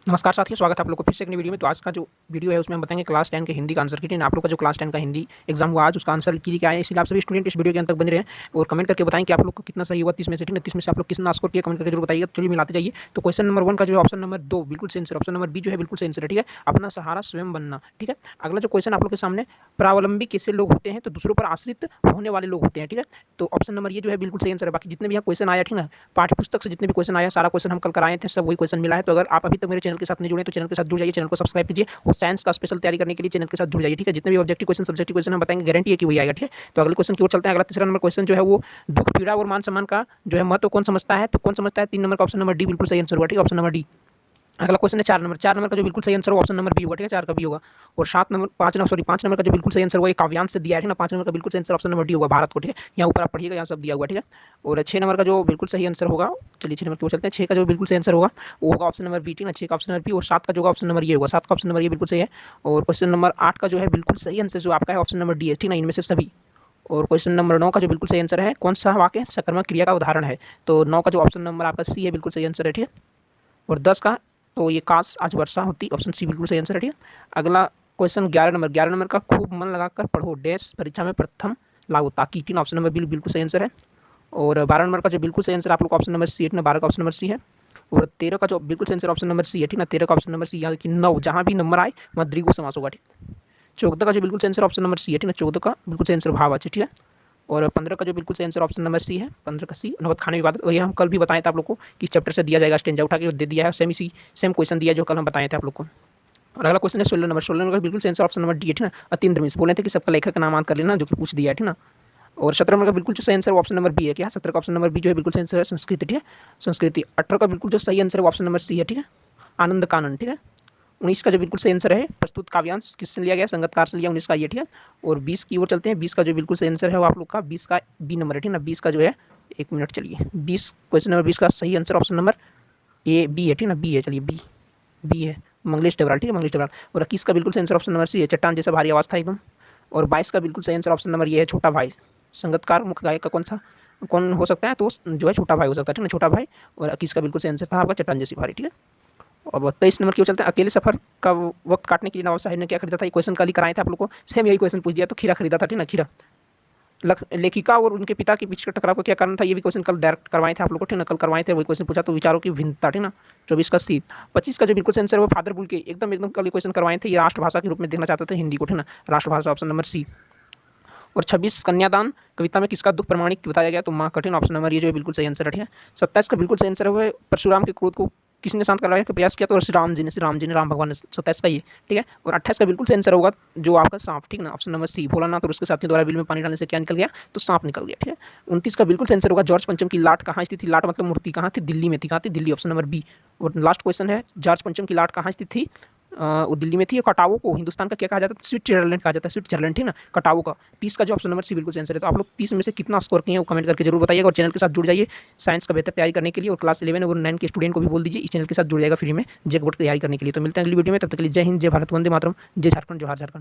नमस्कार साथियों, स्वागत है आप लोग को फिर से एक नई वीडियो में। तो आज का जो वीडियो है उसमें हम बताएंगे क्लास 10 के हिंदी का आंसर की। आप लोग का जो क्लास 10 का हिंदी एग्जाम हुआ आज, उसका आंसर की क्या है, इसलिए आप सभी स्टूडेंट इस वीडियो के अंत तक बने रहे और कमेंट करके बताएं कि आप लोग को कितना सही हुआ 30 में से। 30 में से आप लोग कितना स्कोर किया, कमेंट करके जरूर बताइए। चलिए मिलाते जाइए। तो क्वेश्चन नंबर 1 का जो है ऑप्शन नंबर 2 बिल्कुल सही आंसर, ऑप्शन नंबर बी जो है बिल्कुल सही आंसर है। ठीक है, अपना सहारा स्वयं बनना। ठीक है, अगला जो क्वेश्चन आप लोग के सामने, प्रावलंबी कैसे लोग होते हैं, तो दूसरों पर आश्रित होने वाले लोग होते हैं। ठीक है, तो ऑप्शन नंबर ये जो है बिल्कुल सही आंसर है। बाकी जितने भी यहाँ क्वेश्चन आया, ठीक है, पाठ्यपुस्तक से जितने भी क्वेश्चन आया, सारा क्वेश्चन हम कल कराए थे, सब वही क्वेश्चन मिला है। तो अगर आप अभी तक मेरे चैनल के साथ नहीं जुड़े तो चैनल के साथ जुड़ जाइए, चैनल को सब्सक्राइब कीजिए और साइंस का स्पेशल तैयारी करने के लिए चैनल के साथ जुड़ जाइए। ठीक है, जितने भी ऑब्जेक्टिव क्वेश्चन सब्जेक्टिव क्वेश्चन हम बताएंगे, गारंटी है कि वही आएगा। ठीक है, तो अगले क्वेश्चन की ओर चलते हैं। अगला तीसरा नंबर क्वेश्चन जो है वो दुख पीड़ा और मान सम्मान का जो है महत्व कौन समझता है, तो कौन समझता है? 3 नंबर का ऑप्शन नंबर डी बिल्कुल सही आंसर हुआ। ठीक है, ऑप्शन नंबर डी। अगला क्वेश्चन है 4 नंबर का जो बिल्कुल सही आंसर होगा ऑप्शन नंबर बी होगा। ठीक है, 4 का बी होगा। और 5 नंबर का जो बिल्कुल सही आंसर होगा, ये काव्यांश से दिया है। ठीक है ना, 5 नंबर का बिल्कुल सही आंसर ऑप्शन नंबर डी होगा, भारत को। ठीक है, यहाँ ऊपर आप पढ़िएगा, यहाँ सब दिया हुआ। ठीक है, और 6 नंबर का जो बिल्कुल सही आंसर होगा, चलिए 6 नंबर की ओर चलते हैं। 6 का जो बिल्कुल सही आंसर होगा वो होगा ऑप्शन नंबर बी। ठीक है, 6 का ऑप्शन नंबर बी। और 7 का जो ऑप्शन नंबर ये होगा, 7 का ऑप्शन नंबर ये बिल्कुल सही है। और क्वेश्चन नंबर 8 का जो है बिल्कुल सही आंसर जो आपका है ऑप्शन नंबर डी है। ठीक है, इनमें से सभी। और क्वेश्चन नंबर 9 का जो बिल्कुल सही आंसर है, कौन सा वाक्य सकर्मक क्रिया का उदाहरण है, तो 9 का जो ऑप्शन नंबर आपका सी है बिल्कुल सही आंसर है। ठीक है, और 10 का तो ये काश आज वर्षा होती, ऑप्शन सी बिल्कुल सही आंसर है। ठीक है, अगला क्वेश्चन 11 नंबर का खूब मन लगाकर पढ़ो डैश परीक्षा में प्रथम लागू ताकि। तीन ऑप्शन नंबर बिल्कुल सही आंसर है। और 12 नंबर का जो बिल्कुल सही आंसर आप लोग ऑप्शन नंबर सी है। 12 का ऑप्शन नंबर सी है। और 13 का जो बिल्कुल सही आंसर ऑप्शन नंबर सी है। ठीक है, 13 का ऑप्शन नंबर सी, यानी कि 9 जहाँ भी नंबर आए वहाँ द्विगु समास होगा। ठीक, 14 का जो बिल्कुल सही आंसर ऑप्शन नंबर सी है। ठीक है, 14 का बिल्कुल सही आंसर भावाच्य। ठीक है, और 15 का जो बिल्कुल सही आंसर ऑप्शन नंबर सी है। 15 का सी नवत खाने विवाद, और ये हम कल भी बताए थे आप लोग को कि चैप्टर से दिया जाएगा, स्टेंजा उठा के दे दिया है, सेम क्वेश्चन दिया जो कल हम बताए थे आप लोग को। और अगला क्वेश्चन है 16 नंबर का बिल्कुल सही आंसर ऑप्शन नंबर डी है। ठीक है, अतीन्द्र मिश्र बोले थे कि सबका लेखक का नाम याद कर लेना, जो कि पूछ दिया है। ठीक है, और 17 नंबर का बिल्कुल जो सही आंसर ऑप्शन नंबर बी है। क्या 17 का ऑप्शन नंबर बी जो है बिल्कुल सही आंसर है संस्कृति। ठीक है, संस्कृति। 18 का बिल्कुल जो सही आंसर है ऑप्शन नंबर सी है। ठीक है, आनंद कानन। ठीक है, 19 का जो बिल्कुल सही आंसर है प्रस्तुत काव्यांश किससे लिया गया, संगतकार से लिया, 19 का ये। ठीक है, और 20 की ओर चलते हैं। 20 का जो बिल्कुल सही आंसर है वो आप लोग का 20 का बी नंबर है। ठीक है ना, 20 का जो है, एक मिनट चलिए, 20 क्वेश्चन नंबर 20 का सही answer option number A B है। ठीक है ना, बी है, चलिए बी, बी है, मंगलेश डबराल। ठीक है, मंगलेश डबराल। और 21 का बिल्कुल सही आंसर ऑप्शन नंबर सी है, चट्टान जैसा भारी आवाज़ था एकदम। और 22 का बिल्कुल सही आंसर ऑप्शन नंबर ये है, छोटा भाई। संगतकार मुख्य गायक का कौन हो सकता है, तो जो है छोटा भाई हो सकता है। ठीक है, छोटा भाई। और 21 का बिल्कुल सही आंसर था आपका चट्टान जैसी भारी। ठीक है, और 23 नंबर की ओर चलते हैं। अकेले सफर का वक्त काटने के लिए नवाब साहिब ने क्या खरीदा था, ये क्वेश्चन कल ही कराए थे आप लोग को, सेम यही क्वेश्चन पूछ दिया। तो खीरा खरीदा था। ठीक है ना, खीरा। लेखिका और उनके पिता के बीच का टकराव का क्या कारण था, ये भी क्वेश्चन कल डायरेक्ट करवाए थे आप लोग को। ठीक है, कल करवाए थे, वही क्वेश्चन पूछा। तो विचारों की भिन्नता। ठीक है ना, 24 का सी। 25 का जो बिल्कुल आंसर है वो फादर बुल के एकदम कल क्वेश्चन करवाए थे, ये राष्ट्रभाषा के रूप में देखना चाहते थे हिंदी को। ठीक है ना, राष्ट्रभाषा ऑप्शन नंबर सी। और 26 कन्यादान कविता में किसका दुख प्रमाणिक बताया गया, तो माँ कठिन, ऑप्शन नंबर ये जो है बिल्कुल सही आंसर है। ठीक है, 27 का बिल्कुल सही आंसर है परशुराम के क्रोध को किसने शांत करवाने का प्रयास किया, तो राम जी ने, राम भगवान ने। 27 का ये। ठीक है, और 28 का बिल्कुल सही आंसर होगा जो आपका सांप। ठीक है ना, ऑप्शन नंबर सी, भोलानाथ और उसके साथियों द्वारा बिल में पानी डालने से क्या निकल गया, तो सांप निकल गया। ठीक है, 29 का बिल्कुल सही आंसर होगा जॉर्ज पंचम की लाट कहाँ स्थित थी, लाट मतलब मूर्ति कहाँ थी, दिल्ली में थी। कहाँ थी, दिल्ली, ऑप्शन नंबर बी। और लास्ट क्वेश्चन है, जॉर्ज पंचम की लाट कहाँ स्थित थी, वो दिल्ली में थी। कटावों को हिंदुस्तान का क्या कहा जाता है, स्विट्जरलैंड कहा जाता है, स्विट्जरलैंड। ठीक है ना, कटावों का। 30 का जो ऑप्शन नंबर सी बिल्कुल आंसर है। तो आप लोग 30 में से कितना स्कोर किए हैं वो कमेंट करके जरूर बताइएगा, और चैनल के साथ जुड़ जाइए साइंस का बेहतर तैयारी करने के लिए। और क्लास 11 और 9 के स्टूडेंट को भी बोल दीजिए इस चैनल के साथ जुड़ जाएगा फ्री में जे बोर्ड की तैयारी करने के लिए। तो मिलते हैं अगली वीडियो में, तब तक के लिए जय हिंद, जय भारत, वंदे मातरम, जय झारखंड, जोहार झारखंड।